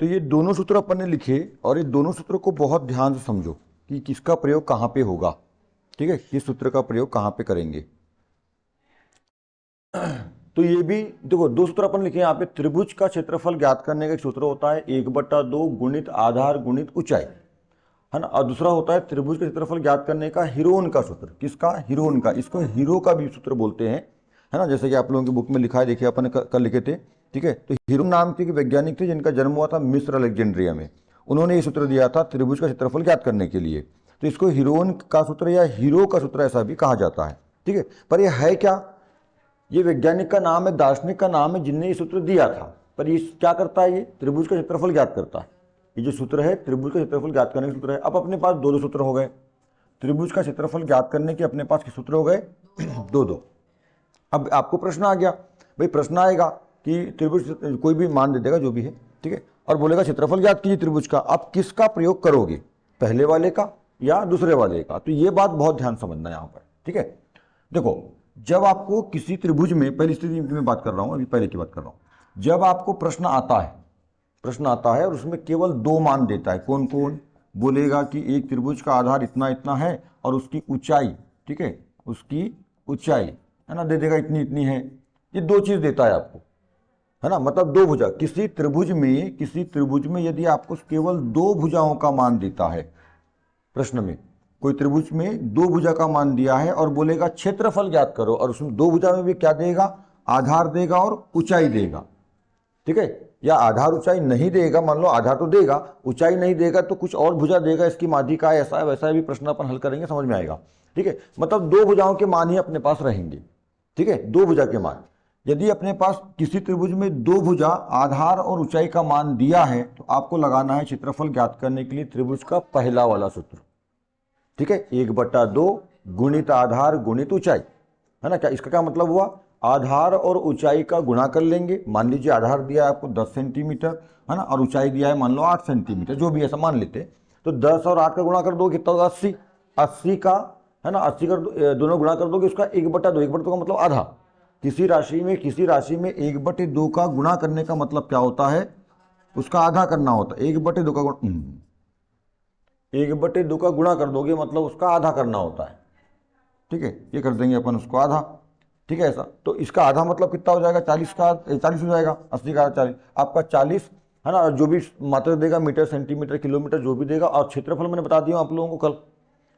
तो ये दोनों सूत्र अपन ने लिखे और ये दोनों सूत्रों को बहुत ध्यान से समझो कि किसका प्रयोग कहाँ पे होगा। ठीक है, किस सूत्र का प्रयोग कहाँ पे करेंगे। तो ये भी देखो, दो सूत्र अपन लिखे यहाँ पे। त्रिभुज का क्षेत्रफल ज्ञात करने का एक सूत्र होता है 1/2 गुणित आधार गुणित ऊंचाई, है ना। और दूसरा होता है त्रिभुज का क्षेत्रफल ज्ञात करने का हीरोन का सूत्र। किसका? हीरोन का। इसको हीरो का भी सूत्र बोलते हैं, है ना। जैसे कि आप लोगों की बुक में लिखा है, देखिए अपन कल लिखे थे। ठीक है, तो हीरोन नाम के वैज्ञानिक थे जिनका जन्म हुआ था मिस्र अलेक्जेंड्रिया में। उन्होंने ये सूत्र दिया था त्रिभुज का क्षेत्रफल ज्ञात करने के लिए। तो इसको हीरोन का सूत्र या हीरो का सूत्र ऐसा भी कहा जाता है। ठीक है, पर यह है क्या? ये वैज्ञानिक का नाम है, दार्शनिक का नाम है जिनने ये सूत्र दिया था। पर ये क्या करता है? ये त्रिभुज का क्षेत्रफल ज्ञात करता है। ये जो सूत्र है त्रिभुज का क्षेत्रफल ज्ञात करने का सूत्र है। अब अपने पास दो सूत्र हो गए। त्रिभुज का क्षेत्रफल ज्ञात करने के अपने पास कितने सूत्र हो गए? दो। अब आपको प्रश्न आ गया, भाई प्रश्न आएगा कि त्रिभुज कोई भी मान दे देगा जो भी है, ठीक है, और बोलेगा क्षेत्रफल ज्ञात कीजिए त्रिभुज का। अब किसका प्रयोग करोगे, पहले वाले का या दूसरे वाले का? तो ये बात बहुत ध्यान समझना यहाँ पर। ठीक है, देखो, जब आपको किसी त्रिभुज में, पहली स्थिति में बात कर रहा हूं, अभी पहले की बात कर रहा हूं, जब आपको प्रश्न आता है और उसमें केवल दो मान देता है, कौन कौन? बोलेगा कि एक त्रिभुज का आधार इतना इतना है और उसकी ऊंचाई, ठीक है, उसकी ऊंचाई, है ना, दे देगा इतनी इतनी है। ये दो चीज देता है आपको, है ना, मतलब दो भुजा। किसी त्रिभुज में यदि आपको केवल दो भुजाओं का मान देता है, प्रश्न में कोई त्रिभुज में दो भुजा का मान दिया है और बोलेगा क्षेत्रफल ज्ञात करो, और उसमें दो भुजा में भी क्या देगा? आधार देगा और ऊंचाई देगा। ठीक है, या आधार ऊंचाई नहीं देगा, मान लो आधार तो देगा, ऊंचाई नहीं देगा तो कुछ और भुजा देगा, इसकी माध्यिका का ऐसा है वैसा है, भी प्रश्न अपन हल करेंगे, समझ में आएगा। ठीक है, मतलब दो भुजाओं के मान ही अपने पास रहेंगे। ठीक है, दो भुजा के मान। यदि अपने पास किसी त्रिभुज में दो भुजा आधार और ऊंचाई का मान दिया है तो आपको लगाना है क्षेत्रफल ज्ञात करने के लिए त्रिभुज का पहला वाला सूत्र। ठीक है, 1/2 गुणित आधार गुणित ऊंचाई, है ना। क्या इसका क्या मतलब हुआ? आधार और ऊंचाई का गुणा कर लेंगे। मान लीजिए आधार दिया है आपको 10 सेंटीमीटर, है ना, और ऊंचाई दिया है मान लो 8 सेंटीमीटर, जो भी ऐसा मान लेते हैं। तो 10 और 8 का गुणा कर दो, कितना होगा? 80। 80 का, है ना, 80 कर दोनों गुणा कर दोगे, उसका 1/2। 1/2 का मतलब आधा। किसी राशि में 1/2 का गुणा करने का मतलब क्या होता है? उसका आधा करना होता है। 1/2 का गुणा 1/2 का गुणा कर दोगे मतलब उसका आधा करना होता है। ठीक है, ये कर देंगे अपन उसको आधा। ठीक है, ऐसा। तो इसका आधा मतलब कितना हो जाएगा? 40 का 40 हो जाएगा। 80 का 40, आपका 40, है ना। और जो भी मात्रा देगा, मीटर सेंटीमीटर किलोमीटर जो भी देगा। और क्षेत्रफल मैंने बता दिया आप लोगों को कल,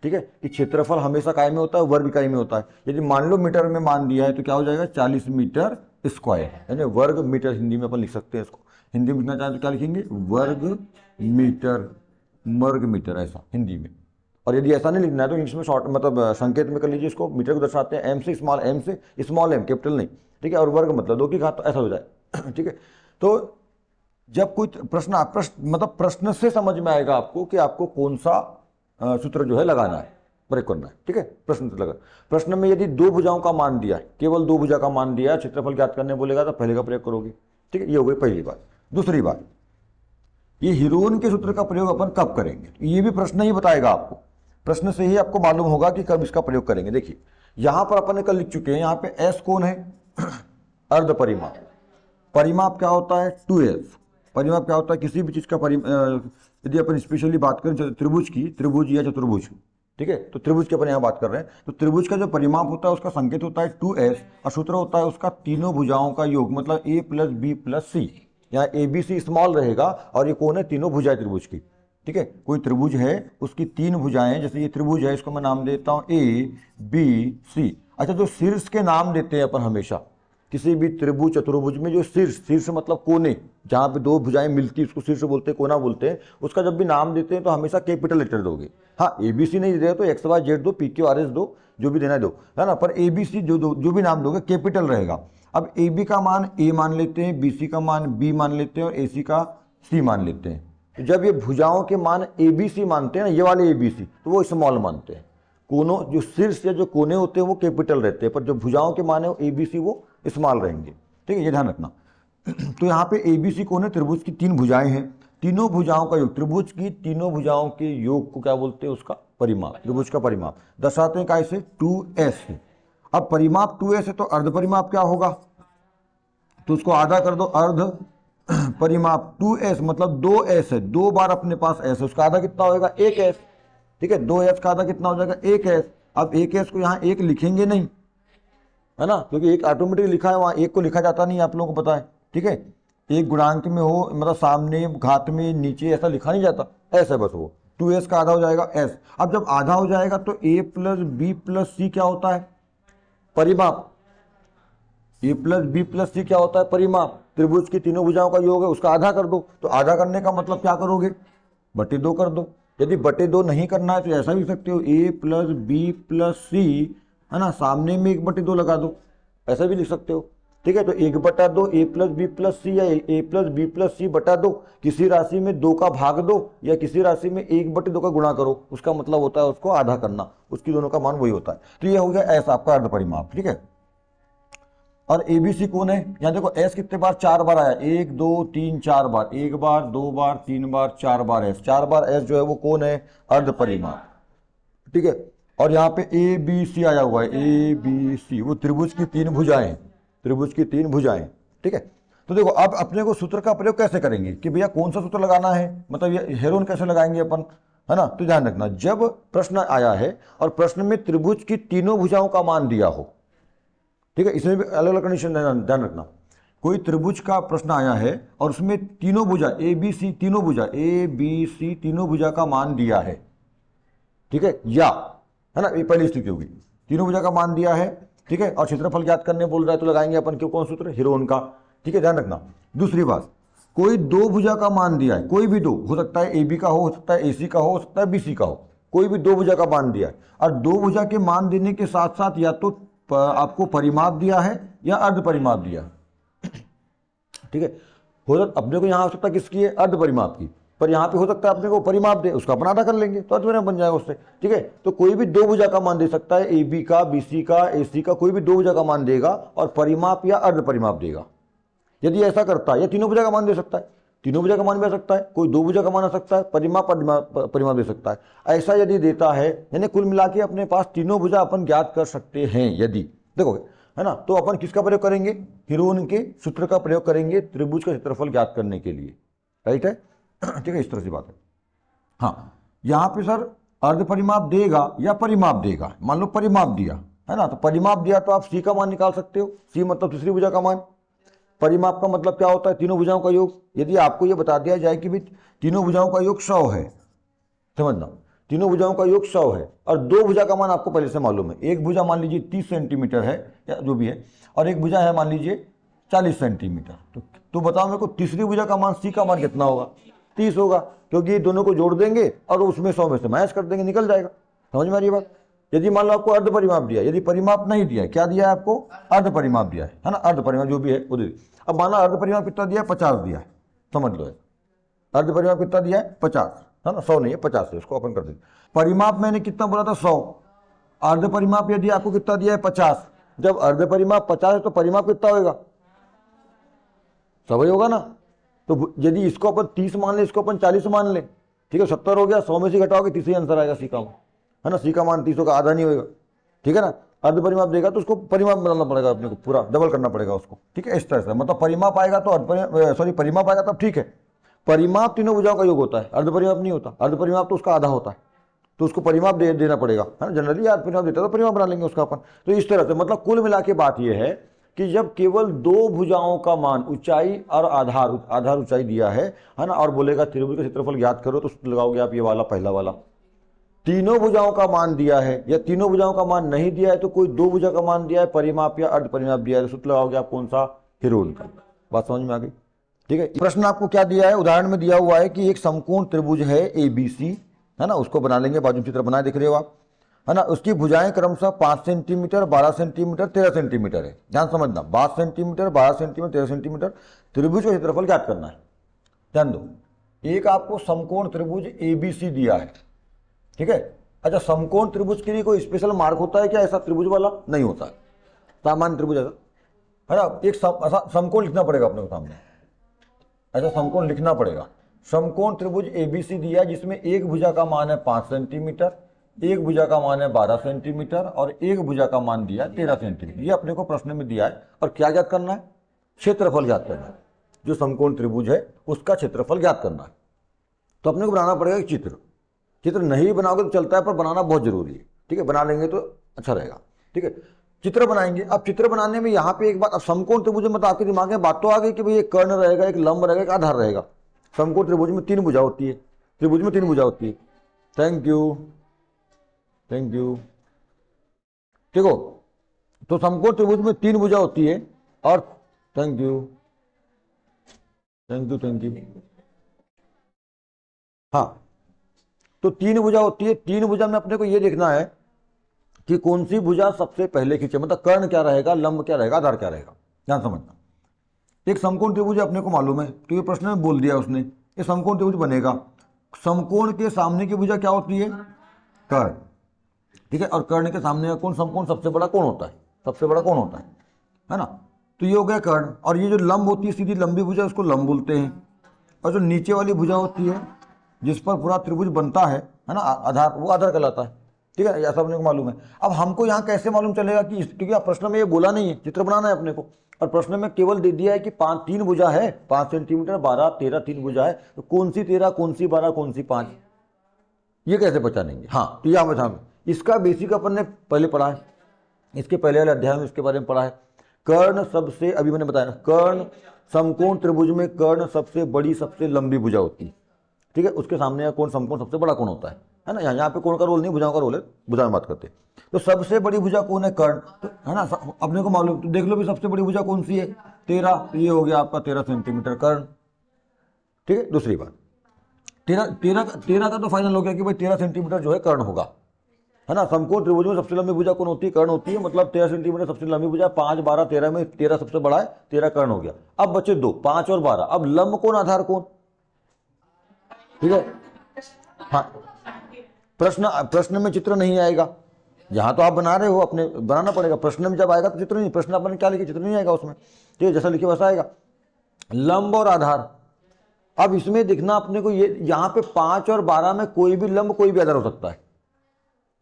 ठीक है, कि क्षेत्रफल हमेशा काय में होता है? वर्ग इकाई में होता है। यदि मान लो मीटर में मान दिया है तो क्या हो जाएगा? 40 मीटर स्क्वायर, यानी वर्ग मीटर। हिंदी में अपन लिख सकते हैं इसको, हिंदी में लिखना चाहें तो क्या लिखेंगे? वर्ग मीटर, ऐसा हिंदी में। और यदि ऐसा नहीं लिखना है तो इंग्लिश में शॉर्ट, मतलब संकेत में कर लीजिए इसको। मीटर को दर्शाते हैं एम से स्मॉल एम, कैपिटल नहीं। ठीक है, और वर्ग मतलब 2 की घात, तो ऐसा हो जाए। ठीक है, तो जब कोई मतलब प्रश्न से समझ में आएगा आपको कि आपको कौन सा सूत्र जो है लगाना है, प्रयोग करना है। ठीक है, प्रश्न से लगा। प्रश्न में यदि दो भुजाओं का मान दिया है, केवल दो भुजा का मान दिया है, क्षेत्रफल ज्ञात करने बोलेगा तो पहले का प्रयोग करोगे। ठीक है, ये हो गई पहली बात। दूसरी बात, ये हीरोन के सूत्र का प्रयोग अपन कब करेंगे? ये भी प्रश्न ही बताएगा आपको। प्रश्न से ही आपको मालूम होगा कि कब इसका प्रयोग करेंगे। देखिए, यहां पर अपन ने कल लिख चुके हैं, यहां पे एस कौन है? अर्ध परिमाप। परिमाप क्या होता है? 2s। परिमाप क्या होता है? किसी भी चीज का यदि अपन स्पेशली बात करें त्रिभुज की, त्रिभुज या चतुर्भुज, ठीक है, तो त्रिभुज की अपन यहाँ बात कर रहे हैं, तो त्रिभुज का जो परिमाप होता है उसका संकेत होता है 2s, और सूत्र होता है उसका तीनों भुजाओं का योग, मतलब a + b + c। यहाँ ए बी सी स्मॉल रहेगा और ये कौन है? तीनों भुजाएं त्रिभुज की। ठीक है, कोई त्रिभुज है उसकी तीन भुजाएं, जैसे ये त्रिभुज है, इसको मैं नाम देता हूं ए बी सी। अच्छा, जो शीर्ष के नाम देते हैं अपन हमेशा किसी भी त्रिभुज चतुर्भुज में, जो शीर्ष मतलब कोने, जहां पे दो भुजाएं मिलती है उसको शीर्ष बोलते हैं, कोना बोलते हैं। उसका जब भी नाम देते हैं तो हमेशा कैपिटल लेटर दोगे। हाँ, एबीसी नहीं दे तो XYZ दो, PQRS दो, जो भी देना दो, है ना। पर एबीसी जो भी नाम दोगे कैपिटल रहेगा। अब ए बी का मान ए मान लेते हैं, बी सी का मान बी मान लेते हैं और ए सी का सी मान लेते हैं। तो जब ये भुजाओं के मान ए बी सी मानते हैं ना, ये वाले ए बी सी, तो वो स्मॉल मानते हैं। कोनों, जो शीर्ष या जो कोने होते हैं वो कैपिटल रहते हैं, पर जो भुजाओं के मान है वो ए बी सी वो स्मॉल रहेंगे। ठीक है, ये ध्यान रखना। तो यहाँ पे ए बी सी कौन है? त्रिभुज की तीन भुजाएं हैं, तीनों भुजाओं का योग, त्रिभुज की तीनों भुजाओं के योग को क्या बोलते हैं? उसका परिमाप, त्रिभुज का परिमाप। दर्शाते हैं कैसे? 2s है। अब परिमाप 2s है तो अर्ध परिमाप क्या होगा? तो उसको आधा कर दो, अर्ध परिमाप 2s मतलब 2s है, 2 बार अपने पास s है, उसका आधा कितना होगा 1s। ठीक है, 2s का आधा कितना हो जाएगा 1s। अब 1s को यहाँ 1 लिखेंगे नहीं, है ना, क्योंकि एक ऑटोमेटिक लिखा है, वहाँ 1 को लिखा जाता नहीं, आप लोगों को पता है। ठीक है, एक गुणांक में हो मतलब सामने घात में नीचे ऐसा लिखा नहीं जाता, ऐसा है बस वो। 2s का आधा हो जाएगा s। अब जब आधा हो जाएगा तो a प्लस बी प्लस सी क्या होता है परिमाप। a प्लस बी प्लस सी क्या होता है परिमाप। त्रिभुज की तीनों भुजाओं का योग है, उसका आधा कर दो। तो आधा करने का मतलब क्या करोगे, बटे 2 कर दो। यदि बटे 2 नहीं करना है तो ऐसा भी सकते हो, a प्लस बी प्लस सी, है ना, सामने में 1/2 लगा दो, ऐसा भी लिख सकते हो। ठीक है, तो 1/2 a प्लस बी प्लस सी या a प्लस बी प्लस सी बटा 2, किसी राशि में 2 का भाग दो या किसी राशि में 1/2 का गुणा करो, उसका मतलब होता है उसको आधा करना, उसकी दोनों का मान वही होता है। तो ये हो गया ऐसा आपका अर्ध परिमाप। ठीक है, और एबीसी कौन है, यहां देखो एस कितने बार 4 बार आया, 1 2 3 4 बार, 1 बार 2 बार 3 बार 4 बार एस, 4 बार एस जो है वो कौन है अर्ध परिमाप। ठीक है, और यहाँ पे ए बी सी आया हुआ है, ए बी सी वो त्रिभुज की 3 भुजाएं, त्रिभुज की 3 भुजाएं। ठीक है, तो देखो अब अपने को सूत्र का प्रयोग कैसे करेंगे कि भैया कौन सा सूत्र लगाना है, मतलब ये हेरोन कैसे लगाएंगे अपन, है ना। तो ध्यान रखना, जब प्रश्न आया है और प्रश्न में त्रिभुज की तीनों भुजाओं का मान दिया हो, ठीक है, इसमें भी अलग अलग कंडीशन ध्यान रखना। कोई त्रिभुज का प्रश्न आया है और उसमें तीनों भुजा ए बी सी, तीनों भुजा ए बी सी तीनों भुजा का मान दिया है, ठीक है, या, है ना, ये पहली स्थिति होगी, तीनों भुजा का मान दिया है। ठीक है, और क्षेत्रफल ज्ञात करने बोल रहा है तो लगाएंगे अपन क्यों, कौन सूत्र, हेरोन का। ठीक है, ध्यान रखना। दूसरी बात, कोई 2 भुजा का मान दिया है, कोई भी 2 हो सकता है, ए बी का हो सकता है, ए सी का हो सकता है, बी सी का हो, कोई भी 2 भुजा का मान दिया है, और 2 भुजा के मान देने के साथ साथ या तो आपको परिमाप दिया है या अर्ध परिमाप दिया है। ठीक है, हो सकता अपने को यहां हो सकता किसकी है अर्ध परिमाप की, पर यहां पे हो सकता है अपने को परिमाप दे, उसका अपन आधा कर लेंगे तो अर्ध परिमाप बन जाएगा उससे। ठीक है, तो कोई भी 2 भुजा का मान दे सकता है, ए बी का, बी सी का, ए सी का, कोई भी 2 भुजा का मान देगा और परिमाप या अर्ध परिमाप देगा। यदि ऐसा करता है या तीनों भुजा का मान दे सकता है, तीनों भुजा का मान भी आ सकता है, कोई 2 भुजा का मान आ सकता है, परिमाप परिमाप दे सकता है। ऐसा यदि देता है, यानी कुल मिला के अपने पास तीनों भुजा अपन ज्ञात कर सकते हैं। यदि देखोगे, है ना, तो अपन किसका प्रयोग करेंगे, हेरोन के सूत्र का प्रयोग करेंगे त्रिभुज का क्षेत्रफल ज्ञात करने के लिए। राइट है, ठीक है, इस तरह से बात है। हाँ, यहाँ पे सर अर्ध परिमाप देगा या परिमाप देगा, मान लो परिमाप दिया, है ना, तो परिमाप दिया तो आप सी का मान निकाल सकते हो, सी मतलब तीसरी भुजा का मान। परिमाप का मतलब क्या होता है, तीनों भुजाओं का योग। यदि आपको यह बता दिया जाए कि भी तीनों भुजाओं का योग 100 है, समझना, तीनों भुजाओं का योग 100 है और 2 भुजा का मान आपको पहले से मालूम है, एक भुजा मान लीजिए 30 सेंटीमीटर है या जो भी है, और एक भुजा है मान लीजिए 40 सेंटीमीटर। तो बताओ मेरे को तीसरी भुजा का मान, सी का मान कितना होगा, 30 होगा, क्योंकि ये दोनों को जोड़ देंगे और उसमें 100 में से माइनस कर देंगे, निकल जाएगा। समझ में आ रही बात। यदि मान लो आपको अर्ध परिमाप दिया, यदि परिमाप नहीं दिया, क्या दिया है आपको, अर्ध परिमाप दिया है ना, अर्ध परिमाप जो भी है वो दे। अब माना अर्ध परिमाप कितना दिया है, 50 दिया है, समझ लो, अर्ध परिमाप कितना दिया है 50, है ना, 100 नहीं है 50 है, उसको अपन कर देंगे। परिमाप मैंने कितना बोला था 100, अर्ध परिमाप यदि आपको कितना दिया है 50, जब अर्ध परिमाप 50 है तो परिमाप कितना होगा, 100 ही होगा ना। तो यदि इसको अपन 30 मान ले, इसको अपन 40 मान ले, ठीक है, 70 हो गया, 100 में से घटाओगे 30 ही आंसर आएगा सी का, है ना, सी का मान 30 का आधा नहीं होगा। ठीक है ना, अर्ध परिमाप देगा तो उसको परिमाप बनाना पड़ेगा अपने को, पूरा डबल करना पड़ेगा उसको। ठीक है, इस तरह से मतलब परिमाप आएगा तो परिमाप आएगा तब ठीक है। परिमाप तीनों भुजाओं का योग होता है, अर्ध परिमाप नहीं होता, अर्ध परिमाप तो उसका आधा होता है, तो उसको परिमाप देना पड़ेगा, है ना। जनरली अर्ध परिमाप देता है तो परिमाप बना लेंगे उसका अपन। तो इस तरह से मतलब कुल मिला के बात यह है कि जब केवल 2 भुजाओं का मान, ऊंचाई और आधार ऊंचाई दिया है ना, और बोलेगा त्रिभुज का क्षेत्रफल ज्ञात करो, तो लगाओगे आप ये वाला पहला वाला। तीनों भुजाओं का मान दिया है या तीनों भुजाओं का मान नहीं दिया है, तो कोई 2 भुजा का मान दिया है, परिमाप या अर्ध परिमाप दिया है, तो सूत्र लगाओगे आप कौन सा, हेरोन का। बात समझ में आ गई। ठीक है, प्रश्न आपको क्या दिया है, उदाहरण में दिया हुआ है कि एक समकोण त्रिभुज है ABC, है ना, उसको बना लेंगे, बाजू चित्र बनाए दिख रहे हो आप, है ना, उसकी भुजाएं क्रमशः 5 सेंटीमीटर, 12 सेंटीमीटर, 13 सेंटीमीटर है। ध्यान समझना, 5 सेंटीमीटर, 12 सेंटीमीटर, 13 सेंटीमीटर त्रिभुज का क्षेत्रफल ज्ञात करना है। ध्यान दो, एक आपको समकोण त्रिभुज ABC दिया है, ठीक है। अच्छा, समकोण त्रिभुज के लिए कोई स्पेशल मार्क होता है क्या, ऐसा त्रिभुज वाला नहीं होता है, सामान्य त्रिभुज ऐसा, है ना। एक समकोण लिखना पड़ेगा अपने को सामने, ऐसा समकोण लिखना पड़ेगा। समकोण त्रिभुज ABC दिया है जिसमें एक भुजा का मान है 5 सेंटीमीटर, एक भुजा का मान है 12 सेंटीमीटर और एक भुजा का मान दिया है 13 सेंटीमीटर। ये अपने को प्रश्न में दिया है और क्या ज्ञात करना है, क्षेत्रफल ज्ञात करना है। जो समकोण त्रिभुज है उसका क्षेत्रफल ज्ञात करना है। तो अपने को बनाना पड़ेगा एक चित्र। चित्र नहीं बनाओगे तो चलता है, पर बनाना बहुत जरूरी है। ठीक है, बना लेंगे तो अच्छा रहेगा। ठीक है, चित्र बनाएंगे। अब चित्र बनाने में यहाँ पे एक बात, अब समकोण त्रिभुज में तो आपके दिमाग में बात तो आ गई कि भाई एक कर्ण रहेगा, एक लंब रहेगा, एक आधार रहेगा। समकोण त्रिभुज में 3 भुजा होती है, त्रिभुज में 3 भुजा होती है। Thank you, thank you. देखो, तो समकोण त्रिभुज में 3 भुजा होती है और thank you, thank you, thank you. हाँ, तो 3 भुजा होती है। 3 भुजा में अपने को ये देखना है कि कौन सी भुजा सबसे पहले खींचे, मतलब कर्ण क्या रहेगा, लंब क्या रहेगा, आधार क्या रहेगा। ध्यान समझना, एक समकोण त्रिभुज अपने को मालूम है, तो ये प्रश्न में बोल दिया उसने, ये समकोण त्रिभुज बनेगा। समकोण के सामने की भुजा क्या होती है, कर्ण। ठीक है, और कर्ण के सामने का कोण, समकोण सबसे बड़ा कोण होता है, सबसे बड़ा कोण होता है ना। तो ये हो गया कर्ण। और ये जो लंब होती है, सीधी लंबी भुजा, उसको लंब बोलते हैं। और जो नीचे वाली भुजा होती है जिस पर पूरा त्रिभुज बनता है ना, आधार, वो आधार कहलाता है। ठीक है, ऐसा अपने को मालूम है। अब हमको यहाँ कैसे मालूम चलेगा कि क्योंकि आप प्रश्न में ये बोला नहीं है, चित्र बनाना है अपने को, और प्रश्न में केवल दे दिया है कि 3 भुजा है, 5 सेंटीमीटर, 12, 13, 3 भुजा है। तो कौन सी 13, कौन सी 12, कौन सी 5, ये कैसे पहचानेंगे। हाँ, तो यहाँ बता, इसका बेसिक अपन ने पहले पढ़ा है, इसके पहले वाले अध्याय में इसके बारे में पढ़ा है। कर्ण सबसे, अभी मैंने बताया, कर्ण समकोण त्रिभुज में कर्ण सबसे बड़ी, सबसे लंबी भुजा होती है। ठीक है, उसके सामने का कोण, समकोण सबसे बड़ा कोण होता है ना। यहाँ पे कोण का रोल नहीं, भुजाओं का रोल है, भुजा में बात करते हैं। तो सबसे बड़ी भुजा कौन है, कर्ण, तो है ना, अपने को मालूम। तो देख लो भी सबसे बड़ी भुजा कौन सी है, 13। तो ये हो गया आपका 13 सेंटीमीटर कर्ण। ठीक है, दूसरी बात, 13 का तो फाइनल हो गया कि भाई 13 सेंटीमीटर जो है कर्ण होगा, है ना। समकोण त्रिभुज में सबसे लंबी भुजा कौन होती है, कर्ण होती है। मतलब 13 सेंटीमीटर सबसे लंबी भुजा, 5, 12, 13 में 13 सबसे बड़ा है, 13 कर्ण हो गया। अब बचे 2, 5 और 12। अब लंब कौन, आधार कौन। ठीक है, हाँ, प्रश्न में चित्र नहीं आएगा। यहाँ तो आप बना रहे हो, अपने बनाना पड़ेगा। प्रश्न में जब आएगा तो चित्र नहीं, प्रश्न अपन क्या लिखे, चित्र नहीं आएगा उसमें। ठीक है, जैसा लिखे वैसा आएगा। लंब और आधार, अब इसमें दिखना अपने को, ये यहाँ पे 5 और 12 में कोई भी लंब, कोई भी आधार हो सकता है।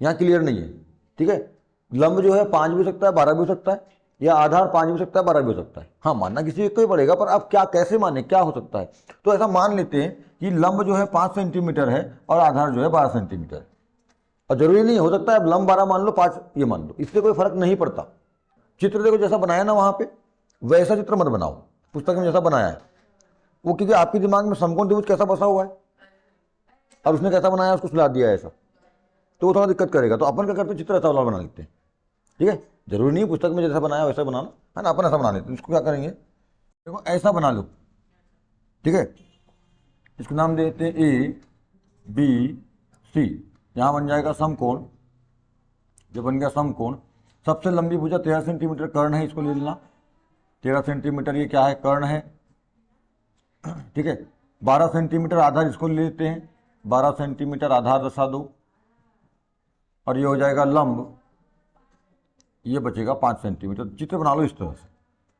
यहाँ क्लियर नहीं है। ठीक है, लंब जो है 5 भी हो सकता है, 12 भी हो सकता है, या आधार 5 भी हो सकता है, 12 भी हो सकता है। हाँ, मानना किसी एक को ही पड़ेगा, पर अब क्या, कैसे माने, क्या हो सकता है। तो ऐसा मान लेते हैं कि लंब जो है 5 सेंटीमीटर है और आधार जो है 12 सेंटीमीटर। और जरूरी नहीं हो सकता है लंब 12 मान लो, 5 ये मान लो, इससे कोई फर्क नहीं पड़ता। चित्र देखो जैसा बनाया ना वहां पे, वैसा चित्र मत बनाओ, पुस्तक में जैसा बनाया है वो, क्योंकि आपके दिमाग में समकोण त्रिभुज कैसा बसा हुआ है और उसने कैसा बनाया, उसको सुला दिया है ऐसा, तो वो थोड़ा दिक्कत करेगा। तो अपन क्या करते हैं, चित्र ऐसा वाला बना लेते हैं। ठीक है, जरूरी नहीं पुस्तक में जैसा बनाया वैसा बनाना, है ना। अपन ऐसा बना लेते हैं। इसको क्या करेंगे, देखो ऐसा बना लो। ठीक है, इसको नाम देते हैं ABC। यहाँ बन जाएगा समकोण। जो बन गया समकोण, सबसे लंबी भुजा 13 सेंटीमीटर कर्ण है, इसको ले लेना। 13 सेंटीमीटर ये क्या है, कर्ण है। ठीक है, 12 सेंटीमीटर आधार, इसको ले लेते हैं। 12 सेंटीमीटर आधार दर्शा दो, और ये हो जाएगा लंब, ये बचेगा 5 सेंटीमीटर। चित्र बना लो इस तरह से,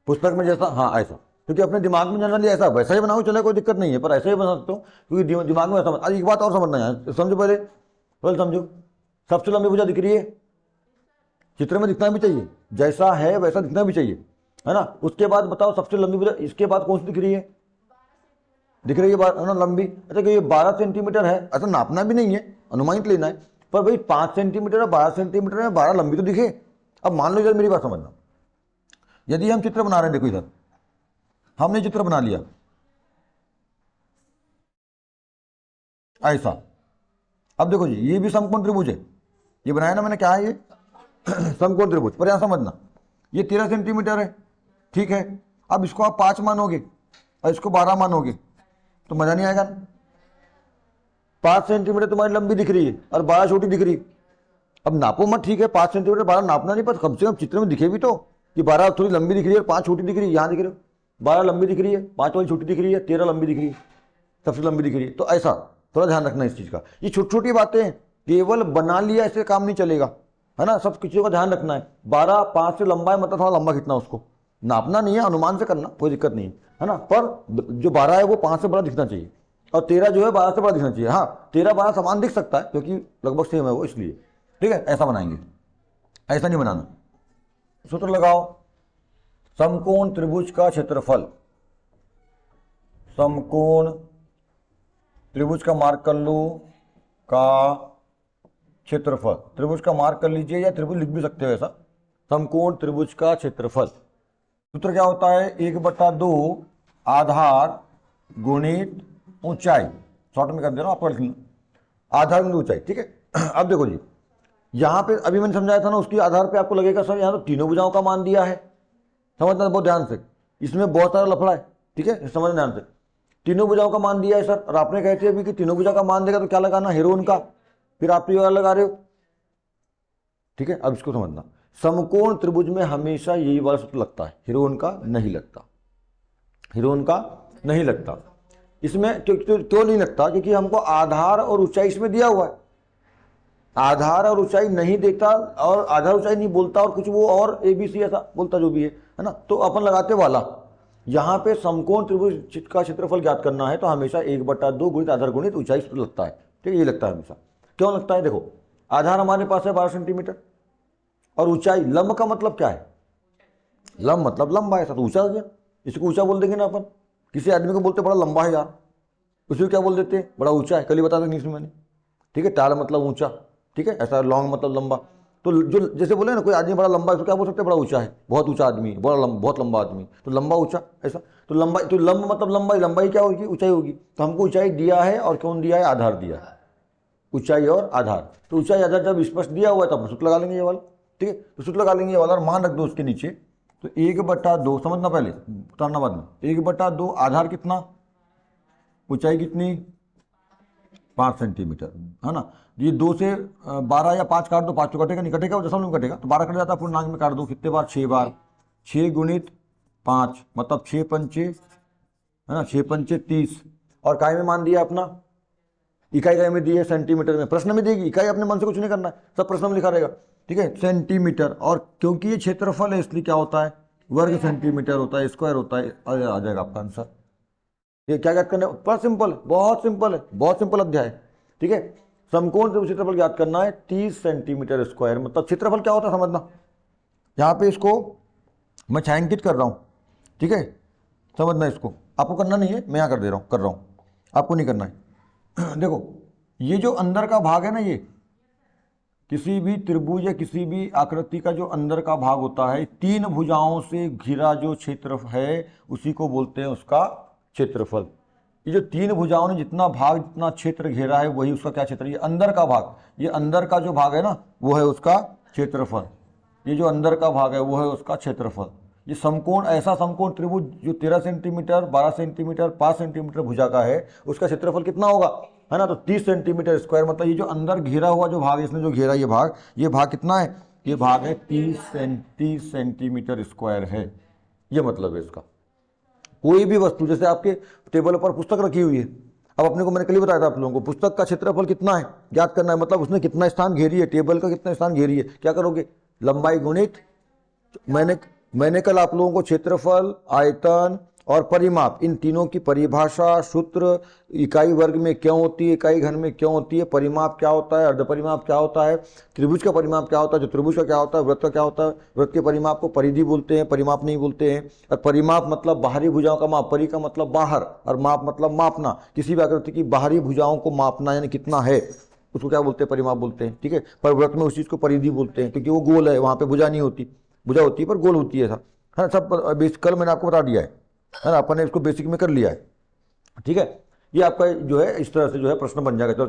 पुस्तक में जैसा, हाँ ऐसा, क्योंकि अपने दिमाग में जनरली ऐसा वैसा ही बनाओ, चले कोई दिक्कत नहीं है, पर ऐसे ही बना सकते हो क्योंकि दिमाग में ऐसा। एक बात और समझना है, समझो पहले समझो। सबसे लंबी भुजा दिख रही है, चित्र में दिखना भी चाहिए, जैसा है वैसा दिखना भी चाहिए, है ना। उसके बाद बताओ सबसे लंबी भुजा, इसके बाद कौन सी दिख रही है, दिख रही है ना लंबी। अच्छा, कि ये 12 सेंटीमीटर है, ऐसा नापना भी नहीं है, अनुमानित लेना है। पर भाई 5 सेंटीमीटर और 12 सेंटीमीटर में 12 लंबी तो दिखे। अब मान लो इधर मेरी बात समझना, यदि हम चित्र बना रहे हैं, देखो इधर हमने चित्र बना लिया ऐसा। अब देखो जी, ये भी समकोण त्रिभुज है, ये बनाया ना मैंने, क्या है ये समकोण त्रिभुज। पर यहां समझना, ये 13 सेंटीमीटर है, ठीक है। अब इसको आप 5 मानोगे और इसको 12 मानोगे तो मजा नहीं आएगा ना। 5 सेंटीमीटर तुम्हारी लंबी दिख रही है और 12 छोटी दिख रही है। अब नापो मत, ठीक है, 5 सेंटीमीटर 12 नापना नहीं, पर कम से कम चित्र में दिखे भी तो कि 12 थोड़ी लंबी दिख रही है और 5 छोटी दिख रही है। यहाँ दिख रहे हो 12 लंबी दिख रही है, 5 वाली छोटी दिख रही है, 13 लंबी दिख रही है, सबसे लंबी दिख रही है। तो ऐसा थोड़ा ध्यान रखना इस चीज का। ये छोटी छोटी बातें केवल बना लिया ऐसे काम नहीं चलेगा, है ना। सब चीजों का ध्यान रखना है। 12 5 से लंबा है, मतलब थोड़ा लंबा खींचना, उसको नापना नहीं है, अनुमान से करना, कोई दिक्कत नहीं है ना। पर जो 12 है वो 5 से बड़ा दिखना चाहिए और 13 जो है 12 से बड़ा दिखना चाहिए। हाँ, 13 12 समान दिख सकता है क्योंकि लगभग सेम है वो, इसलिए। ठीक है, ऐसा बनाएंगे, ऐसा नहीं बनाना। सूत्र लगाओ, समकोण त्रिभुज का क्षेत्रफल समकोण त्रिभुज का मार्क कर लो का क्षेत्रफल। त्रिभुज का मार्क कर लीजिए या त्रिभुज लिख भी सकते हो ऐसा। समकोण त्रिभुज का क्षेत्रफल सूत्र क्या होता है, 1/2 आधार गुणित ऊंचाई। शॉर्ट में कर दे रहा हूं, आपको लिख लेना, आधार गुणित ऊंचाई। ठीक है। अब देखो जी, यहां पे अभी मैंने समझाया था ना, उसके आधार पे आपको लगेगा सर यहां तो तीनों भुजाओं का मान दिया है। समझना बहुत ध्यान से, इसमें बहुत सारा लफड़ा है। ठीक है, समझना ध्यान से। तीनों भुजाओं का मान दिया है सर, और आपने कहते हैं अभी कि तीनों भुजा का मान देगा तो क्या लगाना, हेरोन का, फिर आप ये वाला लगा रहे हो। ठीक है, अब इसको समझना, समकोण त्रिभुज में हमेशा यही वाला सूत्र लगता है, हेरोन का नहीं लगता। हेरोन का नहीं लगता इसमें। क्यों नहीं लगता, क्योंकि हमको आधार और ऊंचाई इसमें दिया हुआ है। आधार और ऊंचाई नहीं देता, और आधार ऊंचाई नहीं बोलता, और कुछ वो और ABC ऐसा बोलता जो भी है ना, तो अपन लगाते वाला। यहाँ पे समकोण त्रिभुज का क्षेत्रफल ज्ञात करना है तो हमेशा 1/2 गुणित आधार गुणित ऊंचाई सूत्र लगता है। ठीक है, ये लगता है हमेशा। क्यों लगता है, देखो आधार हमारे पास है 12 सेंटीमीटर, और ऊंचाई, लंब का मतलब क्या है, लंब मतलब लंबा है, तो ऊंचा हो गया, इसको ऊंचा बोल देंगे ना अपन। किसी आदमी को बोलते बड़ा लंबा है यार, उसी को क्या बोल देते हैं, बड़ा ऊंचा है, कल ही बता देंगे इसमें मैंने। ठीक है, टाल मतलब ऊंचा। ठीक है, ऐसा लॉन्ग मतलब लंबा। तो जो जैसे बोले ना कोई आदमी बड़ा लंबा है तो क्या बोल सकते हैं, बड़ा ऊंचा है, बहुत ऊंचा आदमी है, बहुत लंबा आदमी, तो लंबा ऊंचा ऐसा। तो लंबा, तो लंब मतलब लंबाई, लंबाई क्या होगी, ऊंचाई होगी। तो हमको ऊंचाई दिया है, और कौन दिया है, आधार दिया है, ऊंचाई और आधार। तो ऊंचाई आधार जब स्पष्ट दिया हुआ है तो हम सूत्र लगा लेंगे ये वाला। ठीक है, तो सूत्र लगा लेंगे ये वाला, और मान रख दो उसके नीचे। तो 1/2 समझना, पहले उतारना बाद में। 1/2 आधार कितना, ऊंचाई कितनी, 5 सेंटीमीटर, है ना। ये 2 से 12 या 5 काट दो, 5 तो कटेगा नहीं, कटेगा वो दशमलव में कटेगा, तो 12 कट जाता है, पूर्णांक में काट दो, कितने बार, 6 बार। 6 गुणित 5 मतलब 6 पंचे, है ना, 6 पंचे 30। और काय में मान दिया अपना, इकाई काय में दी है सेंटीमीटर में, प्रश्न में देगी, इकाई अपने मन से कुछ नहीं करना है, सब प्रश्न में लिखा रहेगा। ठीक है, सेंटीमीटर, और क्योंकि ये क्षेत्रफल है इसलिए क्या होता है, वर्ग सेंटीमीटर होता है, स्क्वायर होता है, आ जाएगा आपका आंसर। ये क्या ज्ञात करना है, बड़ा सिंपल है, बहुत सिंपल है, बहुत सिंपल अध्याय है। ठीक है, समकोण त्रिभुज क्षेत्रफल ज्ञात करना है 30 सेंटीमीटर स्क्वायर। मतलब क्षेत्रफल क्या होता है समझना, यहाँ पे इसको मैं छायांकित कर रहा हूँ। ठीक है, समझना, इसको आपको करना नहीं है, मैं यहाँ कर दे रहा हूँ, कर रहा हूँ, आपको नहीं करना है। देखो ये जो अंदर का भाग है ना, ये किसी भी त्रिभुज या किसी भी आकृति का जो अंदर का भाग होता है, 3 भुजाओं से घिरा जो क्षेत्र है उसी को बोलते हैं उसका क्षेत्रफल। ये जो 3 भुजाओं ने जितना भाग, जितना क्षेत्र घेरा है वही उसका क्या क्षेत्र, ये अंदर का भाग, ये अंदर का जो भाग है ना वो है उसका क्षेत्रफल। ये जो अंदर का भाग है वो है उसका क्षेत्रफल। ये समकोण, ऐसा समकोण त्रिभुज जो 13 सेंटीमीटर, 12 सेंटीमीटर, 5 सेंटीमीटर भुजा का है, उसका क्षेत्रफल कितना होगा, है ना, तो 30 सेंटीमीटर स्क्वायर। मतलब ये जो अंदर घेरा हुआ जो भाग, इसने जो घेरा ये भाग कितना है, ये भाग है 30 सेंटीमीटर स्क्वायर है। ये मतलब है इसका। कोई भी वस्तु, जैसे आपके टेबल पर पुस्तक रखी हुई है, अब अपने को मैंने कल ही बताया था आप लोगों को, पुस्तक का क्षेत्रफल कितना है ज्ञात करना है, मतलब उसने कितना स्थान घेरी है, टेबल का कितना स्थान घेरी है, क्या करोगे, लंबाई गुणित, मैंने कल आप लोगों को क्षेत्रफल, आयतन और परिमाप, इन तीनों की परिभाषा, सूत्र, इकाई वर्ग में क्यों होती है, इकाई घन में क्यों होती है, परिमाप क्या होता है, अर्ध परिमाप क्या होता है, त्रिभुज का परिमाप क्या होता है, जो त्रिभुज का क्या होता है, वृत्त का क्या होता है, वृत्त के परिमाप को परिधि बोलते हैं, परिमाप नहीं बोलते हैं। और परिमाप मतलब बाहरी भुजाओं का माप, परि का मतलब बाहर, और माप मतलब मापना, किसी भी आकृति की बाहरी भुजाओं को मापना, यानी कितना है, उसको क्या बोलते हैं, परिमाप बोलते हैं। ठीक है, पर वृत्त में उस चीज़ को परिधि बोलते हैं, क्योंकि वो गोल है, वहाँ पे भुजा नहीं होती, भुजा होती है पर गोल होती है, है सब बेसिक कल मैंने आपको बता दिया है ना, अपन ने इसको बेसिक में कर लिया है। ठीक है, ये आपका जो है इस तरह से जो है प्रश्न बन जाएगा।